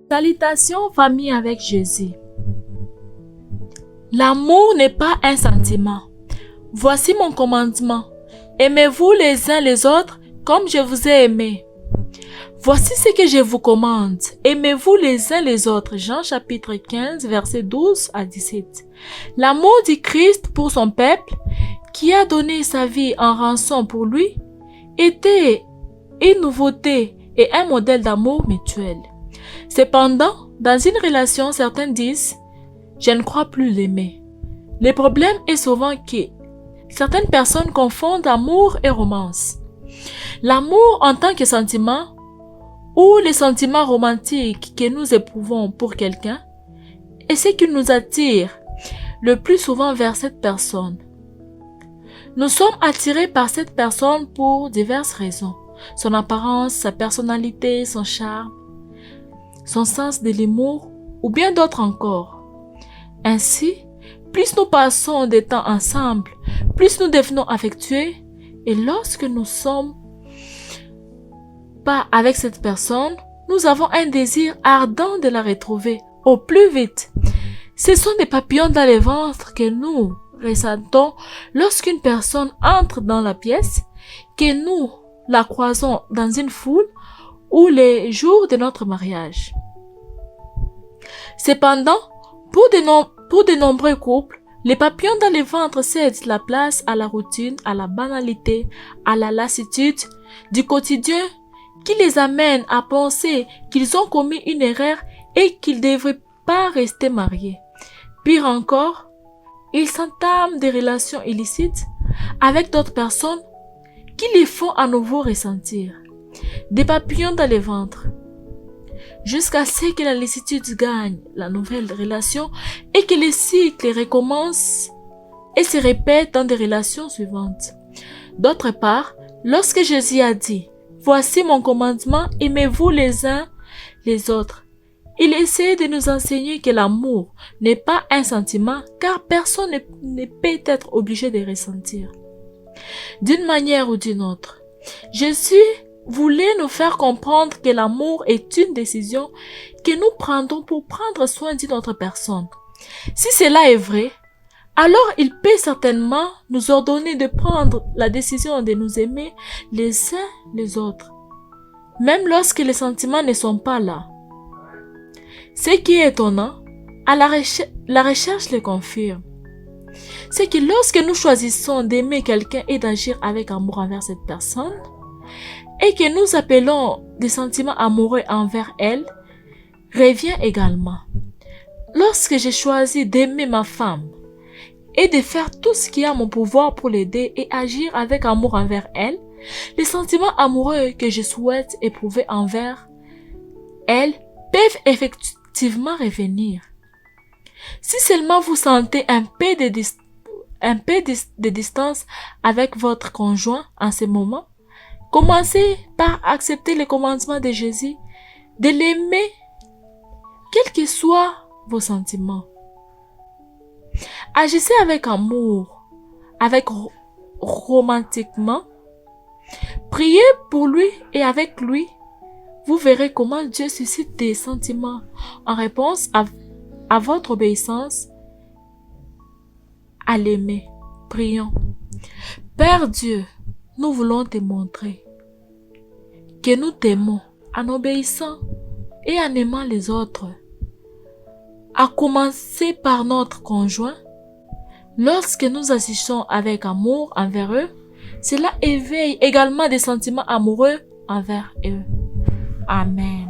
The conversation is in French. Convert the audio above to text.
Salutations famille avec Jésus. L'amour n'est pas un sentiment. Voici mon commandement. Aimez-vous les uns les autres comme je vous ai aimé. Voici ce que je vous commande. Aimez-vous les uns les autres. Jean chapitre 15, versets 12 à 17. L'amour du Christ pour son peuple, qui a donné sa vie en rançon pour lui, était une nouveauté et un modèle d'amour mutuel. Cependant, dans une relation, certains disent « Je ne crois plus l'aimer ». Le problème est souvent que certaines personnes confondent amour et romance. L'amour en tant que sentiment ou les sentiments romantiques que nous éprouvons pour quelqu'un est ce qui nous attire le plus souvent vers cette personne. Nous sommes attirés par cette personne pour diverses raisons. Son apparence, sa personnalité, son charme, son sens de l'humour ou bien d'autres encore. Ainsi, plus nous passons des temps ensemble, plus nous devenons affectueux et lorsque nous sommes pas avec cette personne, nous avons un désir ardent de la retrouver au plus vite. Ce sont des papillons dans le ventre que nous ressentons lorsqu'une personne entre dans la pièce, que nous la croisons dans une foule ou les jours de notre mariage. Cependant, pour de nombreux couples, les papillons dans le ventre cèdent la place à la routine, à la banalité, à la lassitude du quotidien qui les amène à penser qu'ils ont commis une erreur et qu'ils ne devraient pas rester mariés. Pire encore, ils s'entament des relations illicites avec d'autres personnes qui les font à nouveau ressentir des papillons dans le ventre, jusqu'à ce que la lassitude gagne la nouvelle relation et que le cycle recommence et se répète dans des relations suivantes. D'autre part, lorsque Jésus a dit « Voici mon commandement, aimez-vous les uns les autres », il essaie de nous enseigner que l'amour n'est pas un sentiment car personne ne peut être obligé de ressentir. D'une manière ou d'une autre, Jésus voulait nous faire comprendre que l'amour est une décision que nous prenons pour prendre soin d'une autre personne. Si cela est vrai, alors il peut certainement nous ordonner de prendre la décision de nous aimer les uns les autres, même lorsque les sentiments ne sont pas là. Ce qui est étonnant, la recherche le confirme, c'est que lorsque nous choisissons d'aimer quelqu'un et d'agir avec amour envers cette personne, et que nous appelons des sentiments amoureux envers elle, revient également. Lorsque j'ai choisi d'aimer ma femme et de faire tout ce qui est à mon pouvoir pour l'aider et agir avec amour envers elle, les sentiments amoureux que je souhaite éprouver envers elle peuvent effectivement revenir. Si seulement vous sentez un peu de distance avec votre conjoint en ce moment, commencez par accepter le commandement de Jésus, de l'aimer, quels que soient vos sentiments. Agissez avec amour, avec romantiquement. Priez pour lui et avec lui, vous verrez comment Dieu suscite des sentiments en réponse à votre obéissance à l'aimer. Prions. Père Dieu, nous voulons te montrer que nous t'aimons en obéissant et en aimant les autres, à commencer par notre conjoint. Lorsque nous agissons avec amour envers eux, cela éveille également des sentiments amoureux envers eux. Amen.